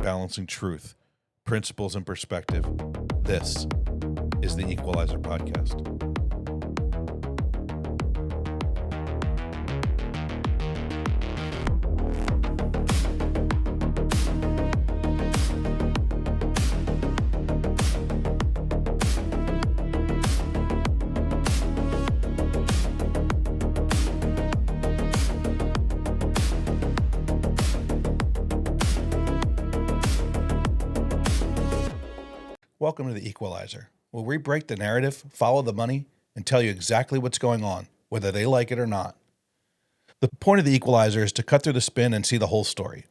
balancing truth, principles, and perspective. This is the EQualyzer podcast. Welcome to the EQualyzer, where we break the narrative, follow the money, and tell you exactly what's going on, whether they like it or not. The point of the EQualyzer is to cut through the spin and see the whole story.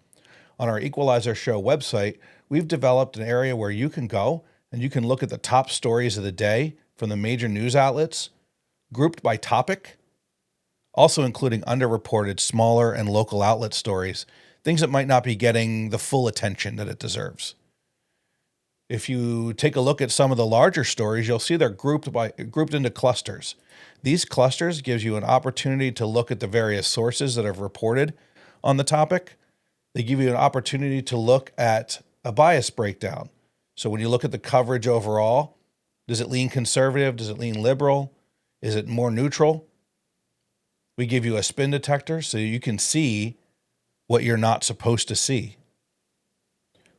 On our EQualyzer Show website, we've developed an area where you can go and you can look at the top stories of the day from the major news outlets, grouped by topic, also including underreported smaller and local outlet stories, things that might not be getting the full attention that it deserves. If you take a look at some of the larger stories, you'll see they're grouped into clusters. These clusters gives you an opportunity to look at the various sources that have reported on the topic. They give you an opportunity to look at a bias breakdown. So when you look at the coverage overall, does it lean conservative? Does it lean liberal? Is it more neutral? We give you a spin detector so you can see what you're not supposed to see.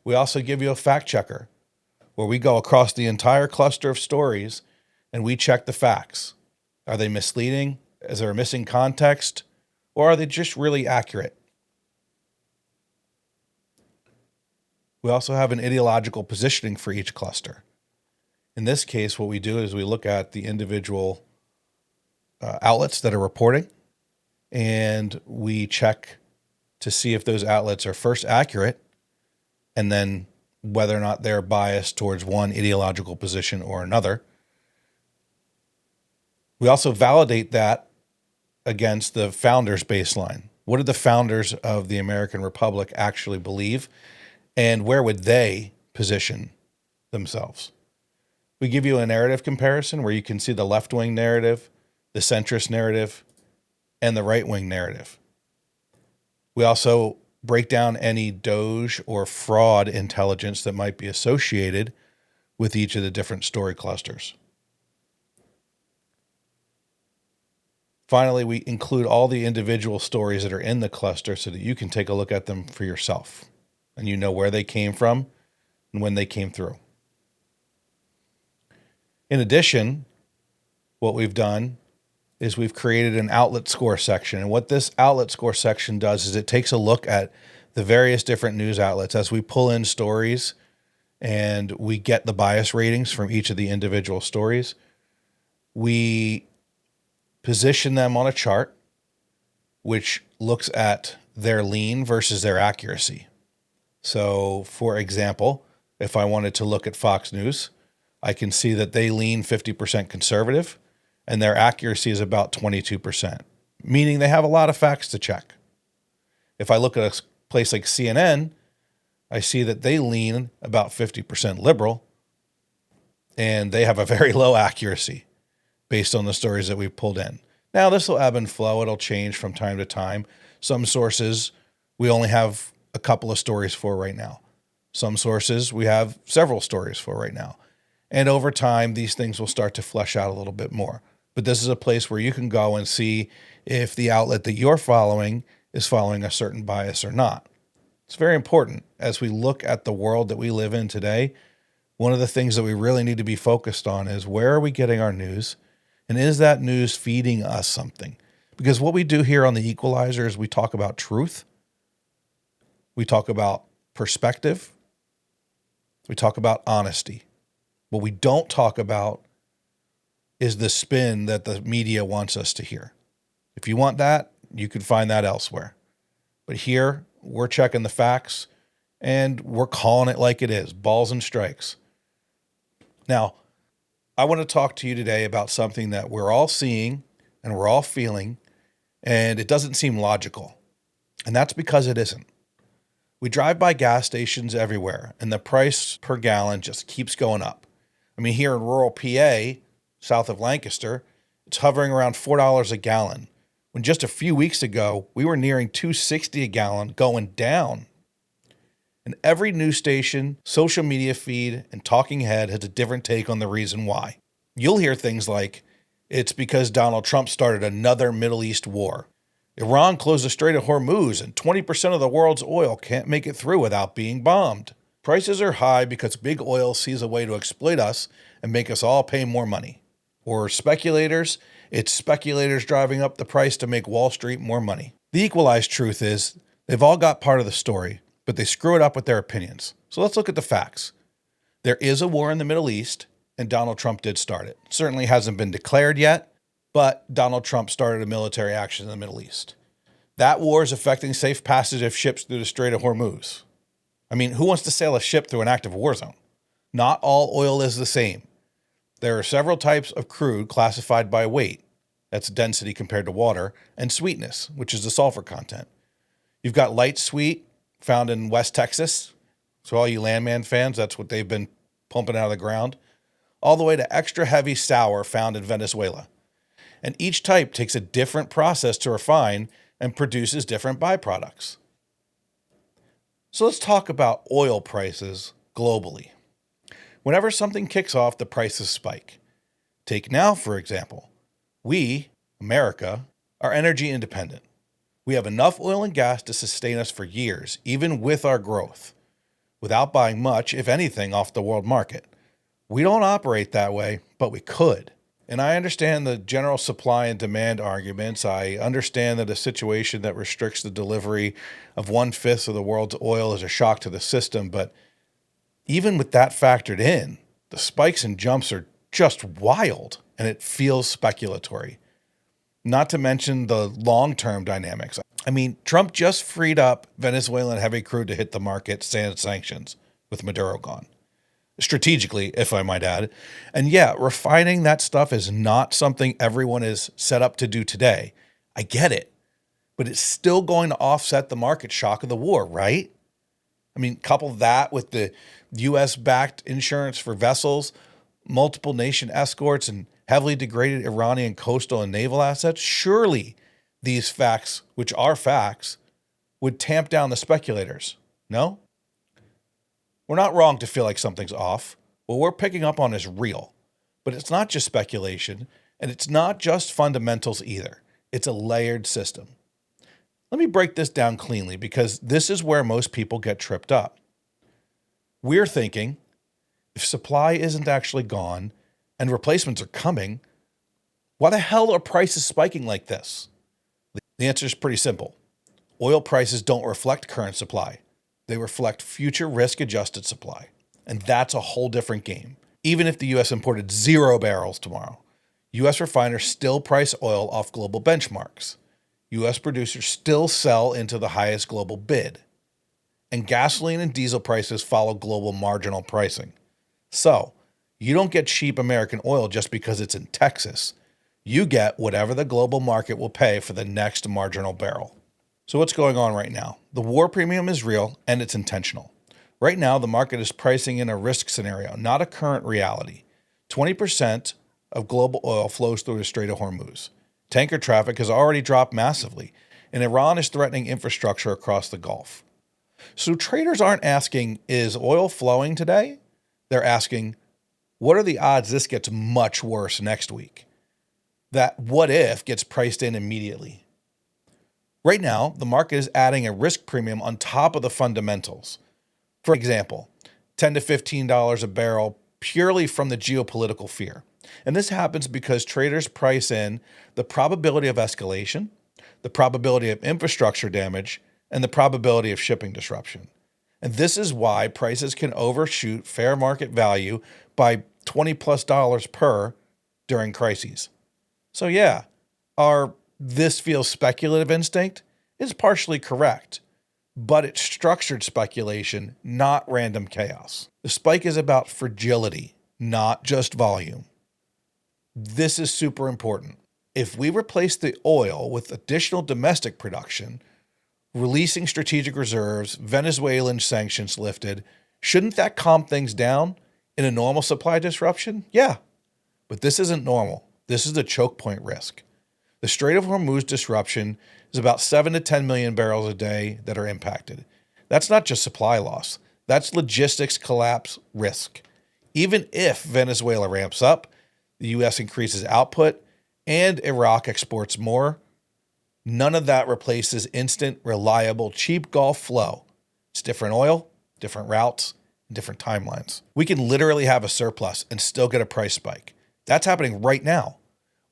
We also give you a fact checker, where we go across the entire cluster of stories and we check the facts. Are they misleading? Is there a missing context? Or are they just really accurate? We also have an ideological positioning for each cluster. In this case, what we do is we look at the individual outlets that are reporting, and we check to see if those outlets are first accurate, and then whether or not they're biased towards one ideological position or another. We also validate that against the founders' baseline. What did the founders of the American Republic actually believe, and where would they position themselves? We give you a narrative comparison where you can see the left-wing narrative, the centrist narrative, and the right-wing narrative. We also break down any Doge or fraud intelligence that might be associated with each of the different story clusters. Finally, we include all the individual stories that are in the cluster so that you can take a look at them for yourself and you know where they came from and when they came through. In addition, what we've done is we've created an outlet score section. And what this outlet score section does is it takes a look at the various different news outlets as we pull in stories and we get the bias ratings from each of the individual stories. We position them on a chart, which looks at their lean versus their accuracy. So, for example, if I wanted to look at Fox News, I can see that they lean 50% conservative, and their accuracy is about 22%, meaning they have a lot of facts to check. If I look at a place like CNN, I see that they lean about 50% liberal, and they have a very low accuracy based on the stories that we've pulled in. Now, this will ebb and flow. It'll change from time to time. Some sources we only have a couple of stories for right now. Some sources we have several stories for right now. And over time, these things will start to flesh out a little bit more. But this is a place where you can go and see if the outlet that you're following is following a certain bias or not. It's very important as we look at the world that we live in today. One of the things that we really need to be focused on is where are we getting our news? And is that news feeding us something? Because what we do here on the EQualyzer is we talk about truth. We talk about perspective. We talk about honesty. What we don't talk about is the spin that the media wants us to hear. If you want that, you can find that elsewhere. But here, we're checking the facts, and we're calling it like it is, balls and strikes. Now, I want to talk to you today about something that we're all seeing and we're all feeling, and it doesn't seem logical. And that's because it isn't. We drive by gas stations everywhere, and the price per gallon just keeps going up. I mean, here in rural PA, south of Lancaster, it's hovering around $4 a gallon. When just a few weeks ago, we were nearing $2.60 a gallon going down. And every news station, social media feed, and talking head has a different take on the reason why. You'll hear things like, it's because Donald Trump started another Middle East war. Iran closed the Strait of Hormuz and 20% of the world's oil can't make it through without being bombed. Prices are high because big oil sees a way to exploit us and make us all pay more money. Or speculators, it's speculators driving up the price to make Wall Street more money. The equalized truth is they've all got part of the story, but they screw it up with their opinions. So let's look at the facts. There is a war in the Middle East, and Donald Trump did start it. Certainly hasn't been declared yet, but Donald Trump started a military action in the Middle East. That war is affecting safe passage of ships through the Strait of Hormuz. I mean, who wants to sail a ship through an active war zone? Not all oil is the same. There are several types of crude classified by weight, that's density compared to water, and sweetness, which is the sulfur content. You've got light sweet, found in West Texas. So all you landman fans, that's what they've been pumping out of the ground. All the way to extra heavy sour found in Venezuela. And each type takes a different process to refine and produces different byproducts. So let's talk about oil prices globally. Whenever something kicks off, the prices spike. Take now, for example. We, America, are energy independent. We have enough oil and gas to sustain us for years, even with our growth, without buying much, if anything, off the world market. We don't operate that way, but we could. And I understand the general supply and demand arguments. I understand that a situation that restricts the delivery of 1/5 of the world's oil is a shock to the system. But even with that factored in, the spikes and jumps are just wild, and it feels speculatory. Not to mention the long-term dynamics. I mean, Trump just freed up Venezuelan heavy crude to hit the market, sans sanctions, with Maduro gone. Strategically, if I might add. And yeah, refining that stuff is not something everyone is set up to do today. I get it. But it's still going to offset the market shock of the war, right? I mean, couple that with the U.S.-backed insurance for vessels, multiple nation escorts, and heavily degraded Iranian coastal and naval assets. Surely these facts, which are facts, would tamp down the speculators. No? We're not wrong to feel like something's off. What we're picking up on is real. But it's not just speculation, and it's not just fundamentals either. It's a layered system. Let me break this down cleanly, because this is where most people get tripped up. We're thinking, if supply isn't actually gone and replacements are coming, why the hell are prices spiking like this? The answer is pretty simple. Oil prices don't reflect current supply. They reflect future risk-adjusted supply. And that's a whole different game. Even if the U.S. imported 0 barrels tomorrow, U.S. refiners still price oil off global benchmarks. U.S. producers still sell into the highest global bid. And gasoline and diesel prices follow global marginal pricing. So, you don't get cheap American oil just because it's in Texas. You get whatever the global market will pay for the next marginal barrel. So what's going on right now? The war premium is real and it's intentional. Right now, the market is pricing in a risk scenario, not a current reality. 20% of global oil flows through the Strait of Hormuz. Tanker traffic has already dropped massively, and Iran is threatening infrastructure across the Gulf. So traders aren't asking, is oil flowing today? They're asking, what are the odds this gets much worse next week? That what if gets priced in immediately. Right now, the market is adding a risk premium on top of the fundamentals. For example, $10 to $15 a barrel purely from the geopolitical fear. And this happens because traders price in the probability of escalation, the probability of infrastructure damage, and the probability of shipping disruption. And this is why prices can overshoot fair market value by $20+ per during crises. So yeah, our this feels speculative instinct is partially correct, but it's structured speculation, not random chaos. The spike is about fragility, not just volume. This is super important. If we replace the oil with additional domestic production, releasing strategic reserves, Venezuelan sanctions lifted, shouldn't that calm things down in a normal supply disruption? Yeah, but this isn't normal. This is the choke point risk. The Strait of Hormuz disruption is about 7 to 10 million barrels a day that are impacted. That's not just supply loss. That's logistics collapse risk. Even if Venezuela ramps up, the U.S. increases output, and Iraq exports more, none of that replaces instant, reliable, cheap Gulf flow. It's different oil, different routes, and different timelines. We can literally have a surplus and still get a price spike. That's happening right now.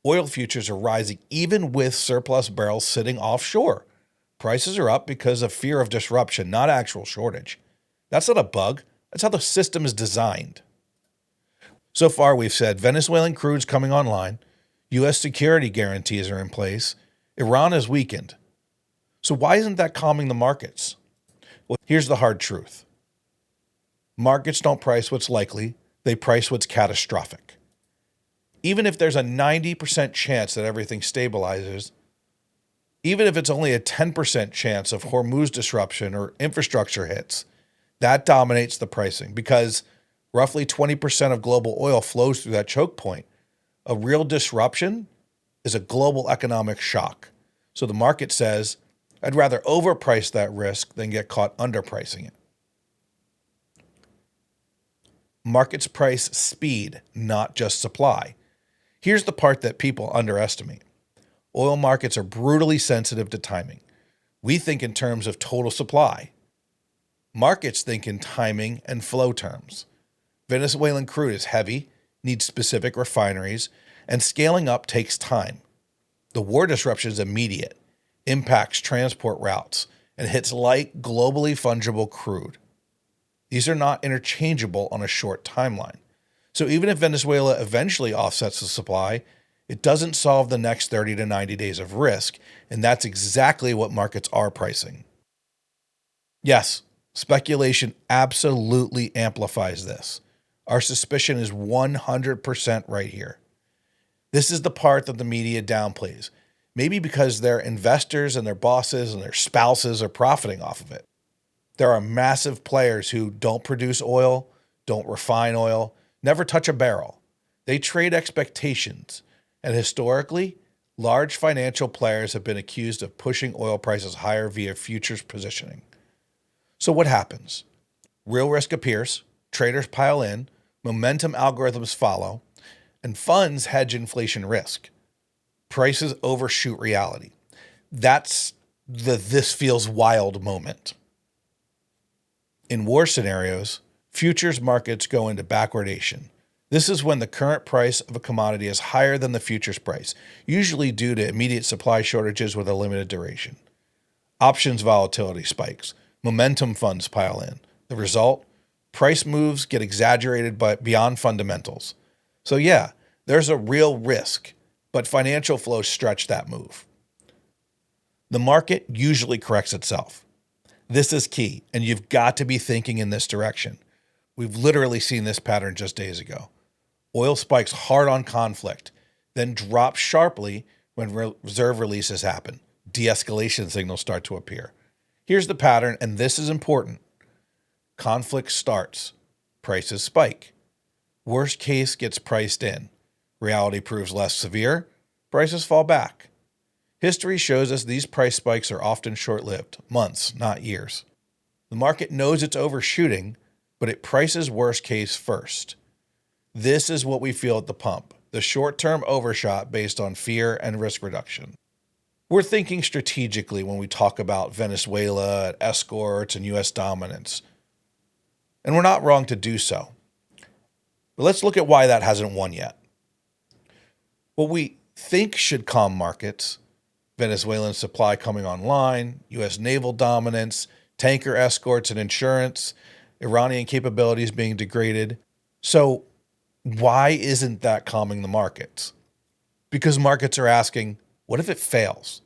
Oil futures are rising even with surplus barrels sitting offshore. Prices are up because of fear of disruption, not actual shortage. That's not a bug. That's how the system is designed. So far, we've said Venezuelan crude's coming online, U.S. security guarantees are in place, Iran is weakened. So why isn't that calming the markets? Well, here's the hard truth. Markets don't price what's likely, they price what's catastrophic. Even if there's a 90% chance that everything stabilizes, even if it's only a 10% chance of Hormuz disruption or infrastructure hits, that dominates the pricing because roughly 20% of global oil flows through that choke point. A real disruption is a global economic shock. So the market says, I'd rather overprice that risk than get caught underpricing it. Markets price speed, not just supply. Here's the part that people underestimate. Oil markets are brutally sensitive to timing. We think in terms of total supply. Markets think in timing and flow terms. Venezuelan crude is heavy, needs specific refineries, and scaling up takes time. The war disruption is immediate, impacts transport routes, and hits light, globally fungible crude. These are not interchangeable on a short timeline. So even if Venezuela eventually offsets the supply, it doesn't solve the next 30 to 90 days of risk, and that's exactly what markets are pricing. Yes, speculation absolutely amplifies this. Our suspicion is 100% right here. This is the part that the media downplays, maybe because their investors and their bosses and their spouses are profiting off of it. There are massive players who don't produce oil, don't refine oil, never touch a barrel. They trade expectations, and historically, large financial players have been accused of pushing oil prices higher via futures positioning. So what happens? Real risk appears, traders pile in, momentum algorithms follow, and funds hedge inflation risk. Prices overshoot reality. That's the this feels wild moment. In war scenarios, futures markets go into backwardation. This is when the current price of a commodity is higher than the futures price, usually due to immediate supply shortages with a limited duration. Options volatility spikes. Momentum funds pile in. The result? Price moves get exaggerated beyond fundamentals. So yeah, there's a real risk, but financial flows stretch that move. The market usually corrects itself. This is key, and you've got to be thinking in this direction. We've literally seen this pattern just days ago. Oil spikes hard on conflict, then drops sharply when reserve releases happen. De-escalation signals start to appear. Here's the pattern, and this is important. Conflict starts. Prices spike. Worst case gets priced in. Reality proves less severe. Prices fall back. History shows us these price spikes are often short-lived, months, not years. The market knows it's overshooting, but it prices worst case first. This is what we feel at the pump, the short-term overshot based on fear and risk reduction. We're thinking strategically when we talk about Venezuela, escorts, and U.S. dominance. And we're not wrong to do so. But let's look at why that hasn't won yet. What we think should calm markets, Venezuelan supply coming online, U.S. naval dominance, tanker escorts and insurance, Iranian capabilities being degraded. So why isn't that calming the markets? Because markets are asking, what if it fails?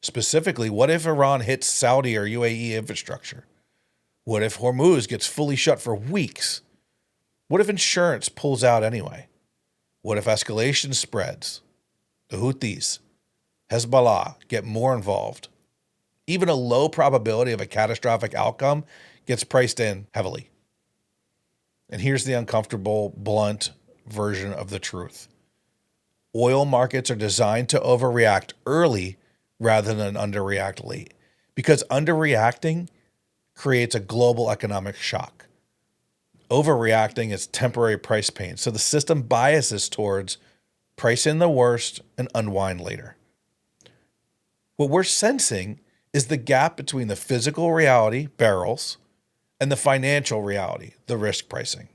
Specifically, what if Iran hits Saudi or UAE infrastructure? What if Hormuz gets fully shut for weeks? What if insurance pulls out anyway? What if escalation spreads? The Houthis, Hezbollah get more involved. Even a low probability of a catastrophic outcome gets priced in heavily. And here's the uncomfortable, blunt version of the truth. Oil markets are designed to overreact early rather than underreact late. Because underreacting creates a global economic shock. Overreacting is temporary price pain, so the system biases towards price in the worst and unwind later. What we're sensing is the gap between the physical reality, barrels, and the financial reality, the risk pricing.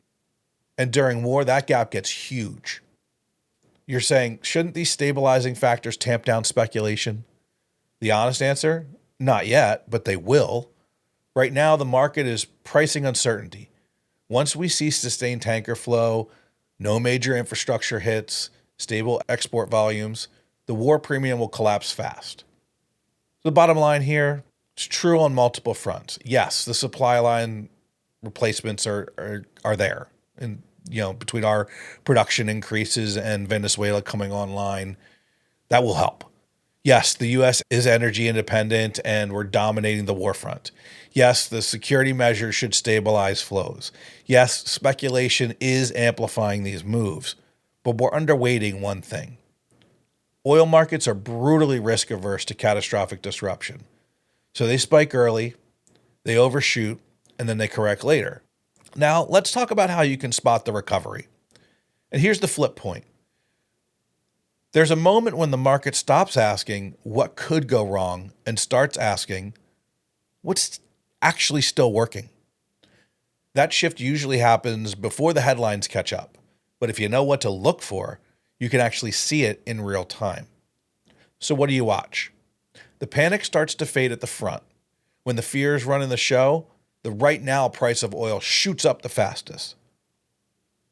And during war, that gap gets huge. You're saying, shouldn't these stabilizing factors tamp down speculation? The honest answer, not yet, but they will. Right now, the market is pricing uncertainty. Once we see sustained tanker flow, no major infrastructure hits, stable export volumes, the war premium will collapse fast. The bottom line here, it's true on multiple fronts. Yes, the supply line replacements are there. And, between our production increases and Venezuela coming online, that will help. Yes, the U.S. is energy independent and we're dominating the war front. Yes, the security measures should stabilize flows. Yes, speculation is amplifying these moves, but we're underweighting one thing. Oil markets are brutally risk averse to catastrophic disruption. So they spike early, they overshoot, and then they correct later. Now, let's talk about how you can spot the recovery. And here's the flip point. There's a moment when the market stops asking what could go wrong and starts asking what's actually still working. That shift usually happens before the headlines catch up. But if you know what to look for, you can actually see it in real time. So what do you watch? The panic starts to fade at the front. When the fear is running the show, the right now price of oil shoots up the fastest.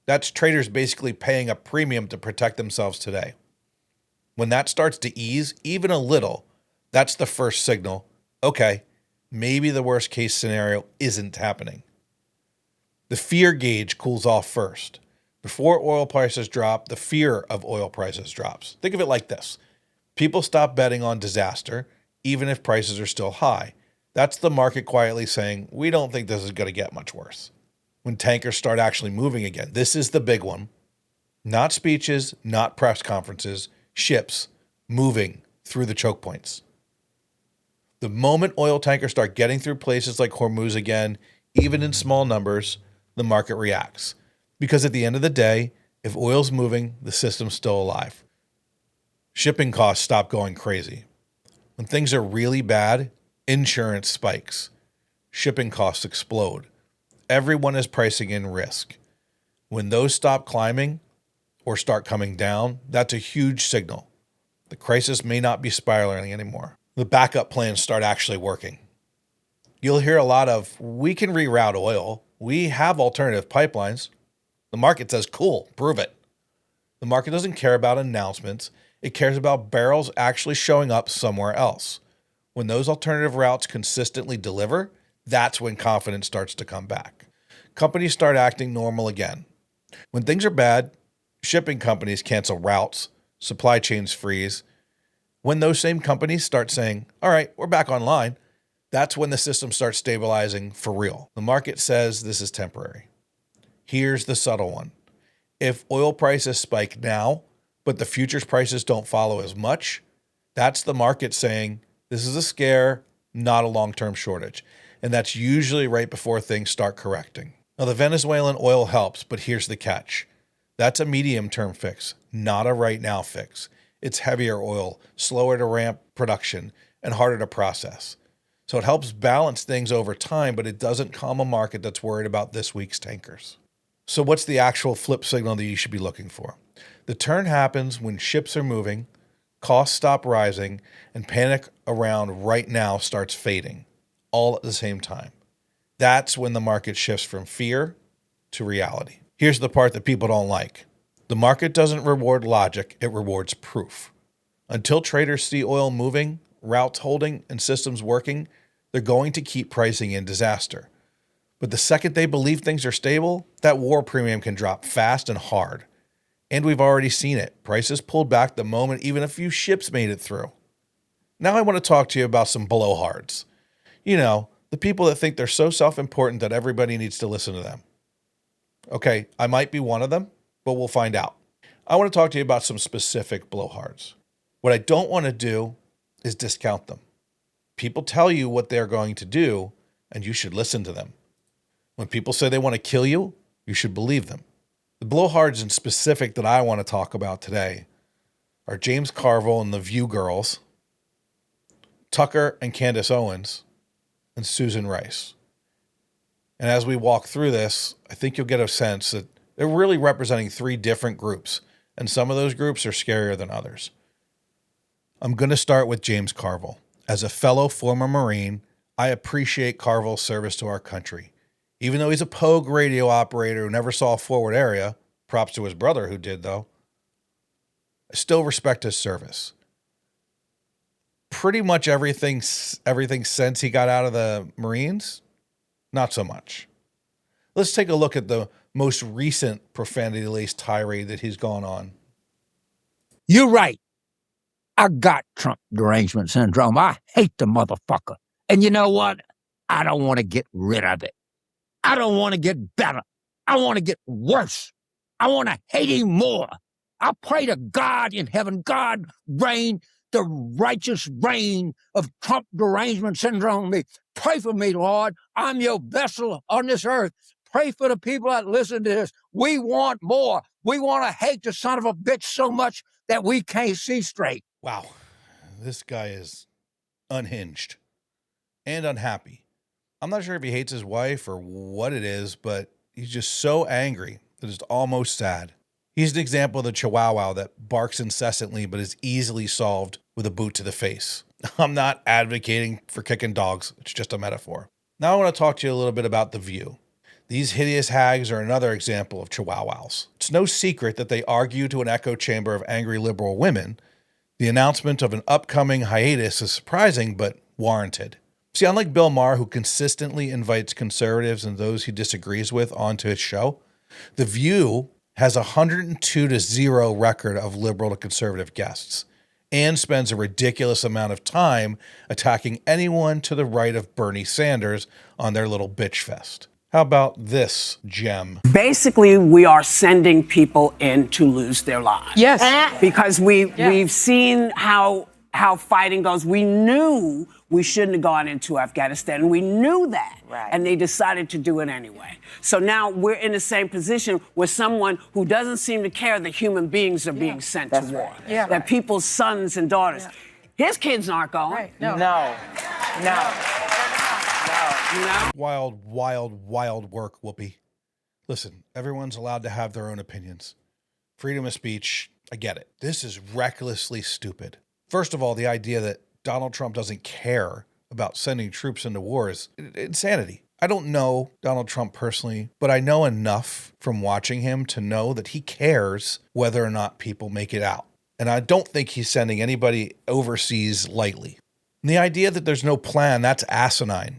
That's traders basically paying a premium to protect themselves today. When that starts to ease, even a little, that's the first signal. Okay, maybe the worst case scenario isn't happening. The fear gauge cools off first. Before oil prices drop, the fear of oil prices drops. Think of it like this. People stop betting on disaster, even if prices are still high. That's the market quietly saying, we don't think this is going to get much worse. When tankers start actually moving again, this is the big one. Not speeches, not press conferences, ships moving through the choke points. The moment oil tankers start getting through places like Hormuz again, even in small numbers, the market reacts. Because at the end of the day, if oil's moving, the system's still alive. Shipping costs stop going crazy. When things are really bad, insurance spikes. Shipping costs explode. Everyone is pricing in risk. When those stop climbing or start coming down, that's a huge signal. The crisis may not be spiraling anymore. The backup plans start actually working. You'll hear a lot of, we can reroute oil. We have alternative pipelines. The market says, cool, prove it. The market doesn't care about announcements. It cares about barrels actually showing up somewhere else. When those alternative routes consistently deliver, that's when confidence starts to come back. Companies start acting normal again. When things are bad, shipping companies cancel routes, supply chains freeze. When those same companies start saying, all right, we're back online, that's when the system starts stabilizing for real. The market says this is temporary. Here's the subtle one. If oil prices spike now, but the futures prices don't follow as much, that's the market saying this is a scare, not a long-term shortage. And that's usually right before things start correcting. Now, the Venezuelan oil helps, but here's the catch. That's a medium-term fix, not a right-now fix. It's heavier oil, slower to ramp production, and harder to process. So it helps balance things over time, but it doesn't calm a market that's worried about this week's tankers. So what's the actual flip signal that you should be looking for? The turn happens when ships are moving, costs stop rising, and panic around right now starts fading, all at the same time. That's when the market shifts from fear to reality. Here's the part that people don't like. The market doesn't reward logic, it rewards proof. Until traders see oil moving, routes holding, and systems working, they're going to keep pricing in disaster. But the second they believe things are stable, that war premium can drop fast and hard. And we've already seen it. Prices pulled back the moment even a few ships made it through. Now I want to talk to you about some blowhards. You know, the people that think they're so self-important that everybody needs to listen to them. Okay, I might be one of them, but we'll find out. I want to talk to you about some specific blowhards. What I don't want to do is discount them. People tell you what they're going to do, and you should listen to them. When people say they want to kill you, you should believe them. The blowhards in specific that I want to talk about today are James Carville and the View Girls, Tucker and Candace Owens, and Susan Rice. And as we walk through this, I think you'll get a sense that they're really representing three different groups, and some of those groups are scarier than others. I'm going to start with James Carville. As a fellow former Marine, I appreciate Carville's service to our country. Even though he's a Pogue radio operator who never saw a forward area, props to his brother who did though, I still respect his service. Pretty much everything since he got out of the Marines, not so much. Let's take a look at the most recent profanity-laced tirade that he's gone on. You're right. I got Trump derangement syndrome. I hate the motherfucker. And you know what? I don't want to get rid of it. I don't want to get better. I want to get worse. I want to hate him more. I pray to God in heaven, God reign the righteous reign of Trump derangement syndrome. Pray for me, Lord. I'm your vessel on this earth. Pray for the people that listen to this. We want more. We want to hate the son of a bitch so much that we can't see straight. Wow, this guy is unhinged and unhappy. I'm not sure if he hates his wife or what it is, but he's just so angry that it's almost sad. He's an example of the chihuahua that barks incessantly but is easily solved with a boot to the face. I'm not advocating for kicking dogs. It's just a metaphor. Now I want to talk to you a little bit about The View. These hideous hags are another example of chihuahuas. It's no secret that they argue to an echo chamber of angry liberal women. The announcement of an upcoming hiatus is surprising but warranted. See, unlike Bill Maher, who consistently invites conservatives and those he disagrees with onto his show, The View has a 102-0 record of liberal to conservative guests and spends a ridiculous amount of time attacking anyone to the right of Bernie Sanders on their little bitch fest. How about this gem? Basically, we are sending people in to lose their lives. Yes. Because we've seen how fighting goes. We knew we shouldn't have gone into Afghanistan. We knew that. Right. And they decided to do it anyway. So now we're in the same position with someone who doesn't seem to care that human beings are being sent to war. Right. Yeah. That people's sons and daughters. Yeah. His kids aren't going. Right. No. You know? Wild, wild, wild work, Whoopi. Listen, everyone's allowed to have their own opinions. Freedom of speech, I get it. This is recklessly stupid. First of all, the idea that Donald Trump doesn't care about sending troops into war is insanity. I don't know Donald Trump personally, but I know enough from watching him to know that he cares whether or not people make it out. And I don't think he's sending anybody overseas lightly. And the idea that there's no plan, that's asinine.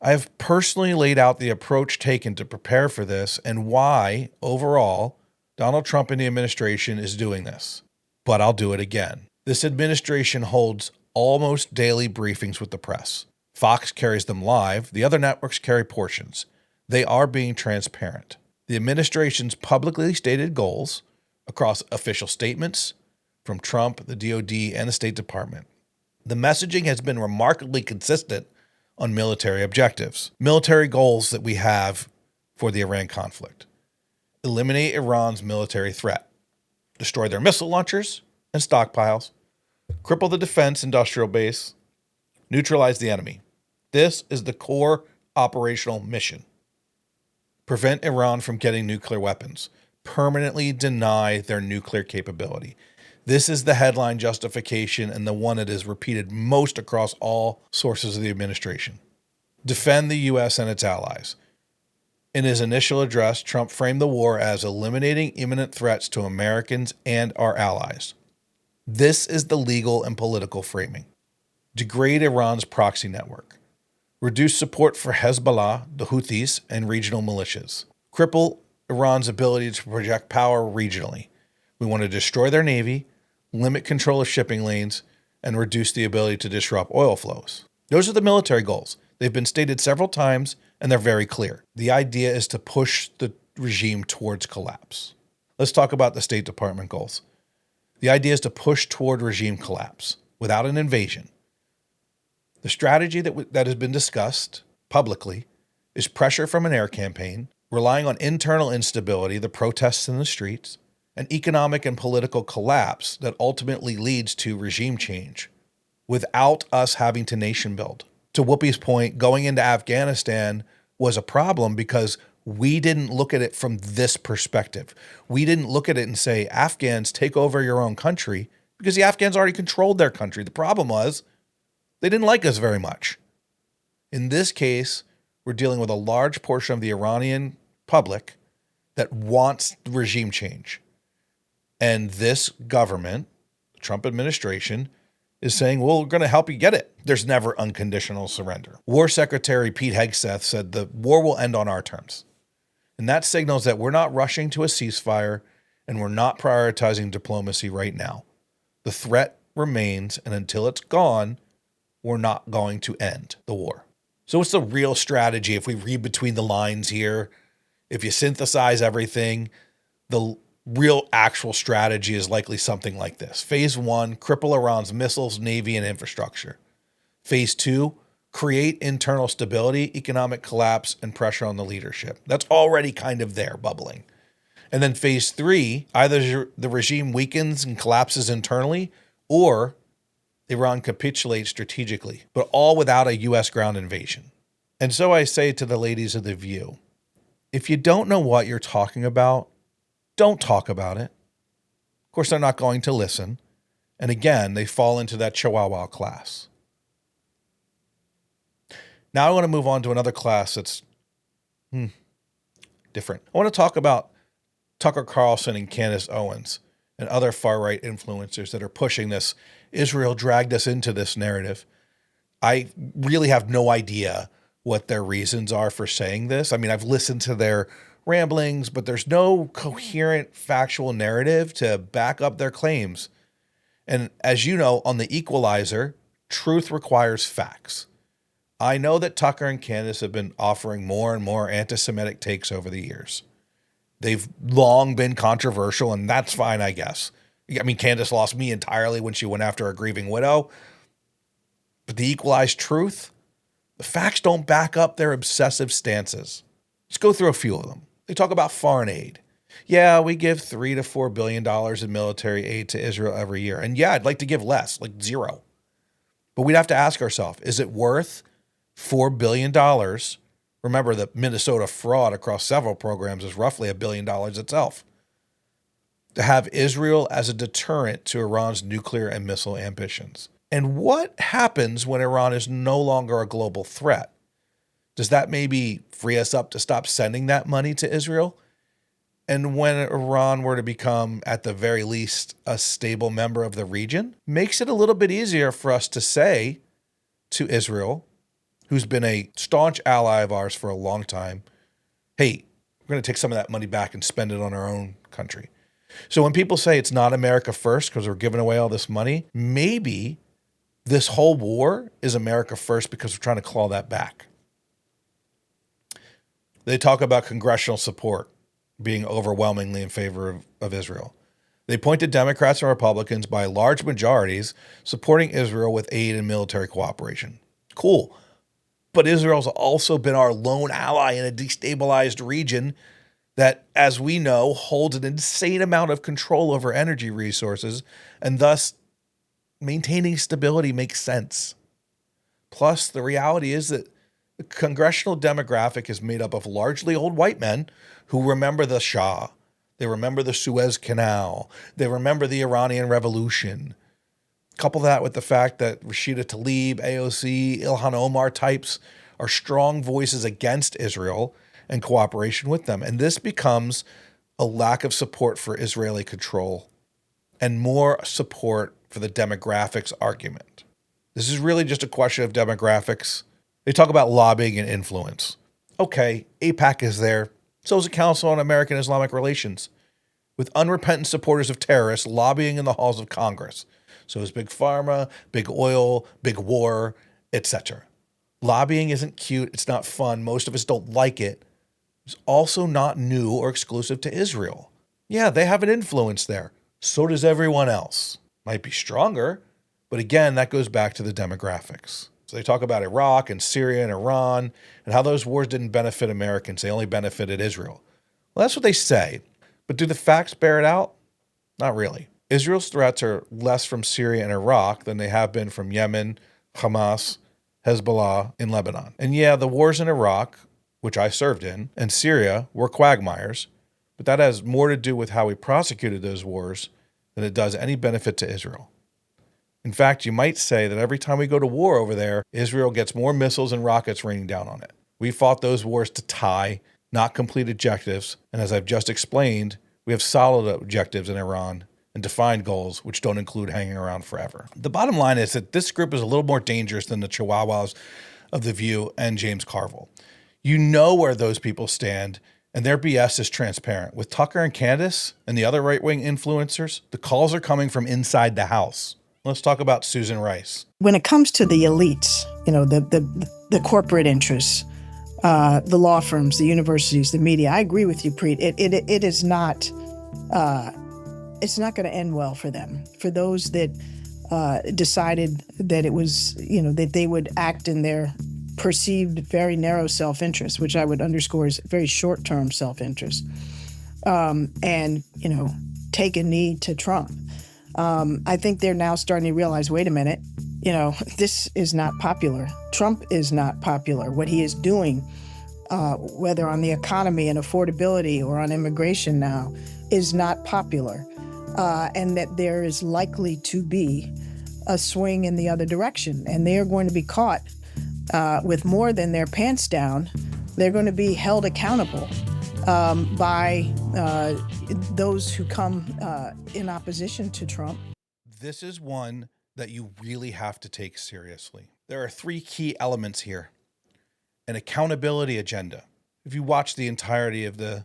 I have personally laid out the approach taken to prepare for this and why, overall, Donald Trump and the administration is doing this. But I'll do it again. This administration holds almost daily briefings with the press. Fox carries them live. The other networks carry portions. They are being transparent. The administration's publicly stated goals across official statements from Trump, the DOD, and the State Department. The messaging has been remarkably consistent on military objectives, military goals that we have for the Iran conflict. Eliminate Iran's military threat, destroy their missile launchers and stockpiles, cripple the defense industrial base, neutralize the enemy. This is the core operational mission. Prevent Iran from getting nuclear weapons, permanently deny their nuclear capability. This is the headline justification and the one that is repeated most across all sources of the administration. Defend the U.S. and its allies. In his initial address, Trump framed the war as eliminating imminent threats to Americans and our allies. This is the legal and political framing. Degrade Iran's proxy network. Reduce support for Hezbollah, the Houthis, and regional militias. Cripple Iran's ability to project power regionally. We want to destroy their navy, limit control of shipping lanes, and reduce the ability to disrupt oil flows. Those are the military goals. They've been stated several times, and they're very clear. The idea is to push the regime towards collapse. Let's talk about the State Department goals. The idea is to push toward regime collapse without an invasion. The strategy that has been discussed publicly is pressure from an air campaign, relying on internal instability, the protests in the streets, an economic and political collapse that ultimately leads to regime change without us having to nation build. To Whoopi's point, going into Afghanistan was a problem because we didn't look at it from this perspective. We didn't look at it and say, Afghans, take over your own country, because the Afghans already controlled their country. The problem was they didn't like us very much. In this case, we're dealing with a large portion of the Iranian public that wants regime change. And this government, the Trump administration, is saying, well, we're going to help you get it. There's never unconditional surrender. War Secretary Pete Hegseth said the war will end on our terms. And that signals that we're not rushing to a ceasefire and we're not prioritizing diplomacy right now. The threat remains, and until it's gone, we're not going to end the war. So what's the real strategy if we read between the lines here? If you synthesize everything, the real actual strategy is likely something like this. Phase 1, cripple Iran's missiles, navy, and infrastructure. Phase 2, create internal stability, economic collapse, and pressure on the leadership. That's already kind of there, bubbling. And then phase 3, either the regime weakens and collapses internally, or Iran capitulates strategically, but all without a U.S. ground invasion. And so I say to the ladies of The View, if you don't know what you're talking about, don't talk about it. Of course, they're not going to listen. And again, they fall into that Chihuahua class. Now I want to move on to another class that's different. I want to talk about Tucker Carlson and Candace Owens and other far-right influencers that are pushing this. Israel dragged us into this narrative. I really have no idea what their reasons are for saying this. I mean, I've listened to their ramblings, but there's no coherent factual narrative to back up their claims. And as you know, on the EQualyzer, truth requires facts. I know that Tucker and Candace have been offering more and more anti-Semitic takes over the years. They've long been controversial, and that's fine, I guess. I mean, Candace lost me entirely when she went after a grieving widow. But the equalized truth, the facts don't back up their obsessive stances. Let's go through a few of them. They talk about foreign aid. Yeah, we give $3 to $4 billion in military aid to Israel every year. And yeah, I'd like to give less, like zero. But we'd have to ask ourselves, is it worth $4 billion? Remember, the Minnesota fraud across several programs is roughly $1 billion itself. To have Israel as a deterrent to Iran's nuclear and missile ambitions. And what happens when Iran is no longer a global threat? Does that maybe free us up to stop sending that money to Israel? And when Iran were to become, at the very least, a stable member of the region, makes it a little bit easier for us to say to Israel, who's been a staunch ally of ours for a long time, hey, we're going to take some of that money back and spend it on our own country. So when people say it's not America first because we're giving away all this money, maybe this whole war is America first because we're trying to claw that back. They talk about congressional support being overwhelmingly in favor of Israel. They point to Democrats and Republicans by large majorities supporting Israel with aid and military cooperation. Cool. But Israel's also been our lone ally in a destabilized region that, as we know, holds an insane amount of control over energy resources, and thus maintaining stability makes sense. Plus, the reality is that the congressional demographic is made up of largely old white men who remember the Shah. They remember the Suez Canal. They remember the Iranian Revolution. Couple that with the fact that Rashida Tlaib, AOC, Ilhan Omar types are strong voices against Israel and cooperation with them. And this becomes a lack of support for Israeli control and more support for the demographics argument. This is really just a question of demographics. They talk about lobbying and influence. Okay, AIPAC is there. So is the Council on American Islamic Relations, with unrepentant supporters of terrorists lobbying in the halls of Congress. So is Big Pharma, Big Oil, Big War, etc. Lobbying isn't cute. It's not fun. Most of us don't like it. It's also not new or exclusive to Israel. Yeah, they have an influence there. So does everyone else. Might be stronger, but again, that goes back to the demographics. They talk about Iraq and Syria and Iran and how those wars didn't benefit Americans. They only benefited Israel. Well, that's what they say. But do the facts bear it out? Not really. Israel's threats are less from Syria and Iraq than they have been from Yemen, Hamas, Hezbollah, and Lebanon. And yeah, the wars in Iraq, which I served in, and Syria were quagmires, but that has more to do with how we prosecuted those wars than it does any benefit to Israel. In fact, you might say that every time we go to war over there, Israel gets more missiles and rockets raining down on it. We fought those wars to tie, not complete objectives, and as I've just explained, we have solid objectives in Iran and defined goals, which don't include hanging around forever. The bottom line is that this group is a little more dangerous than the Chihuahuas of The View and James Carville. You know where those people stand, and their BS is transparent. With Tucker and Candace and the other right-wing influencers, the calls are coming from inside the house. Let's talk about Susan Rice. When it comes to the elites, the corporate interests, the law firms, the universities, the media, I agree with you, Preet. It is not. It's not going to end well for them. For those that decided that it was, that they would act in their perceived very narrow self-interest, which I would underscore is very short-term self-interest, and take a knee to Trump. I think they're now starting to realize, wait a minute, this is not popular. Trump is not popular. What he is doing, whether on the economy and affordability or on immigration now, is not popular. And that there is likely to be a swing in the other direction. And they are going to be caught with more than their pants down. They're going to be held accountable by those who come in opposition to Trump. This is one that you really have to take seriously. There are three key elements here. An accountability agenda. If you watch the entirety of the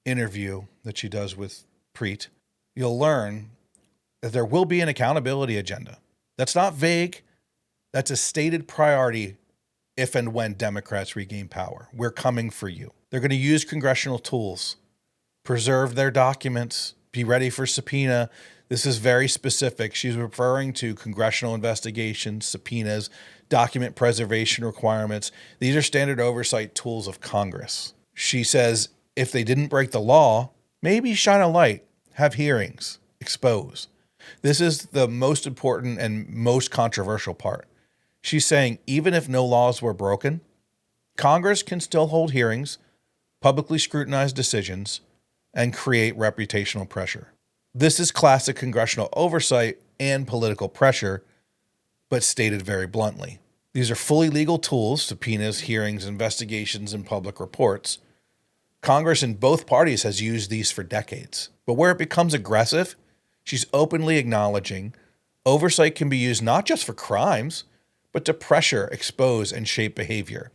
interview that she does with Preet, you'll learn that there will be an accountability agenda. That's not vague. That's a stated priority if and when Democrats regain power. We're coming for you. They're going to use congressional tools, preserve their documents, be ready for subpoena. This is very specific. She's referring to congressional investigations, subpoenas, document preservation requirements. These are standard oversight tools of Congress. She says if they didn't break the law, maybe shine a light, have hearings, expose. This is the most important and most controversial part. She's saying even if no laws were broken, Congress can still hold hearings, publicly scrutinize decisions, and create reputational pressure. This is classic congressional oversight and political pressure, but stated very bluntly. These are fully legal tools, subpoenas, hearings, investigations, and public reports. Congress in both parties has used these for decades. But where it becomes aggressive, she's openly acknowledging oversight can be used not just for crimes, but to pressure, expose, and shape behavior.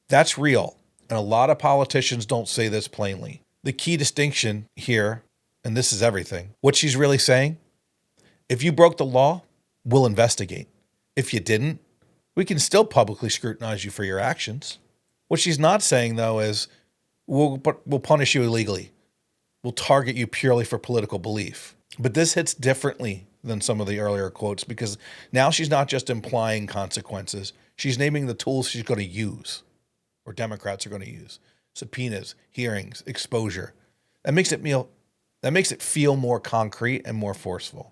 That's real, and a lot of politicians don't say this plainly. The key distinction here, and this is everything, what she's really saying, if you broke the law, we'll investigate. If you didn't, we can still publicly scrutinize you for your actions. What she's not saying, though, is we'll punish you illegally. We'll target you purely for political belief. But this hits differently than some of the earlier quotes because now she's not just implying consequences. She's naming the tools she's going to use, or Democrats are going to use. Subpoenas, hearings, exposure. That makes it feel more concrete and more forceful.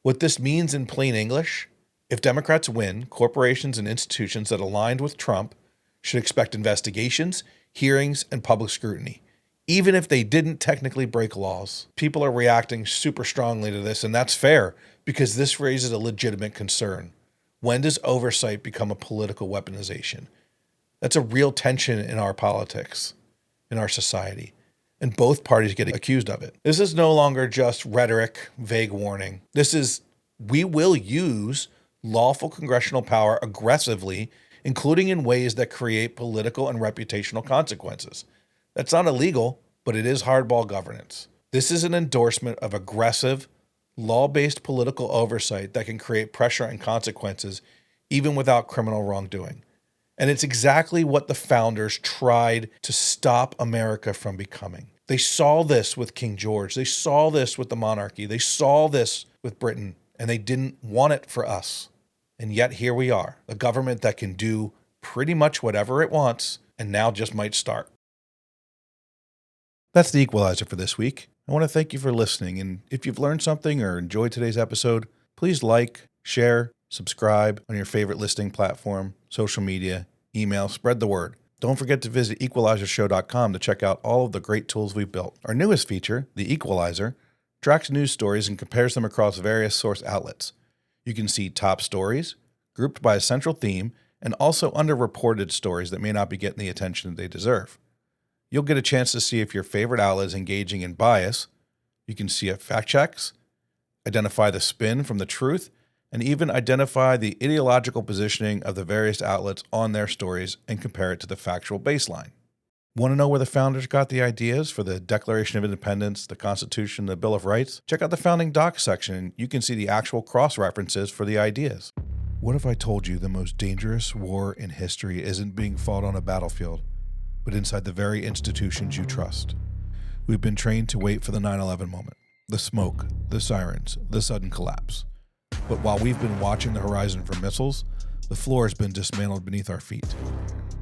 What this means in plain English, if Democrats win, corporations and institutions that aligned with Trump should expect investigations, hearings, and public scrutiny. Even if they didn't technically break laws, people are reacting super strongly to this, and that's fair because this raises a legitimate concern. When does oversight become a political weaponization? That's a real tension in our politics, in our society, and both parties get accused of it. This is no longer just rhetoric, vague warning. This is, we will use lawful congressional power aggressively, including in ways that create political and reputational consequences. That's not illegal, but it is hardball governance. This is an endorsement of aggressive, law-based political oversight that can create pressure and consequences even without criminal wrongdoing. And it's exactly what the founders tried to stop America from becoming. They saw this with King George. They saw this with the monarchy. They saw this with Britain, and they didn't want it for us. And yet here we are, a government that can do pretty much whatever it wants, and now just might start. That's the Equalizer for this week. I want to thank you for listening, and if you've learned something or enjoyed today's episode, please like, share, subscribe on your favorite listening platform, social media, email, spread the word. Don't forget to visit EQualizerShow.com to check out all of the great tools we've built. Our newest feature, the Equalizer, tracks news stories and compares them across various source outlets. You can see top stories, grouped by a central theme, and also underreported stories that may not be getting the attention that they deserve. You'll get a chance to see if your favorite outlet is engaging in bias. You can see fact checks, identify the spin from the truth, and even identify the ideological positioning of the various outlets on their stories and compare it to the factual baseline. Want to know where the founders got the ideas for the Declaration of Independence, the Constitution, the Bill of Rights? Check out the Founding Docs section and you can see the actual cross-references for the ideas. What if I told you the most dangerous war in history isn't being fought on a battlefield, but inside the very institutions you trust? We've been trained to wait for the 9/11 moment, the smoke, the sirens, the sudden collapse. But while we've been watching the horizon for missiles, the floor has been dismantled beneath our feet.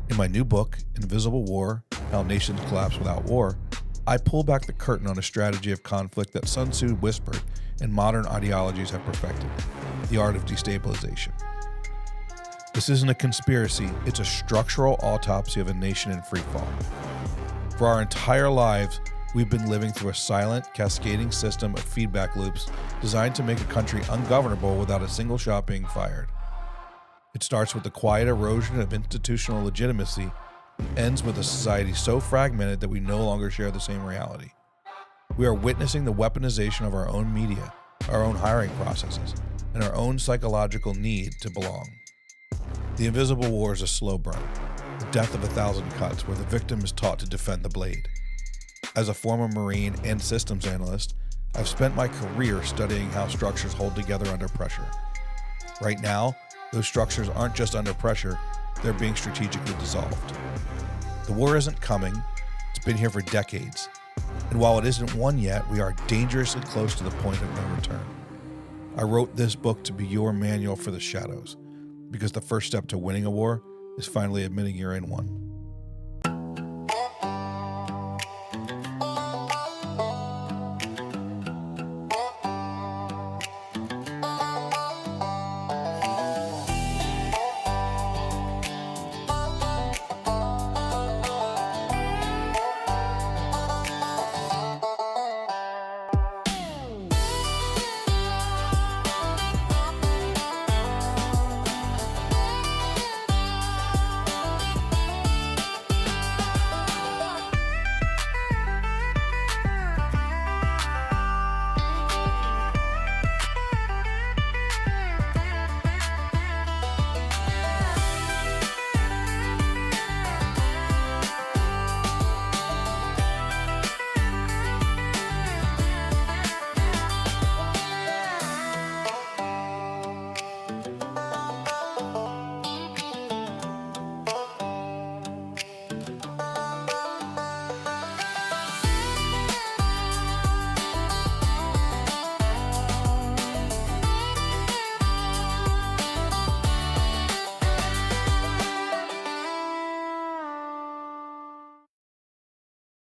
In my new book, Invisible War: How Nations Collapse Without War, I pull back the curtain on a strategy of conflict that Sun Tzu whispered and modern ideologies have perfected: the art of destabilization. This isn't a conspiracy, it's a structural autopsy of a nation in freefall. For our entire lives, we've been living through a silent, cascading system of feedback loops designed to make a country ungovernable without a single shot being fired. It starts with the quiet erosion of institutional legitimacy and ends with a society so fragmented that we no longer share the same reality. We are witnessing the weaponization of our own media, our own hiring processes, and our own psychological need to belong. The Invisible War is a slow burn, the death of 1,000 cuts where the victim is taught to defend the blade. As a former Marine and systems analyst, I've spent my career studying how structures hold together under pressure. Right now, those structures aren't just under pressure, they're being strategically dissolved. The war isn't coming, it's been here for decades. And while it isn't won yet, we are dangerously close to the point of no return. I wrote this book to be your manual for the shadows, because the first step to winning a war is finally admitting you're in one.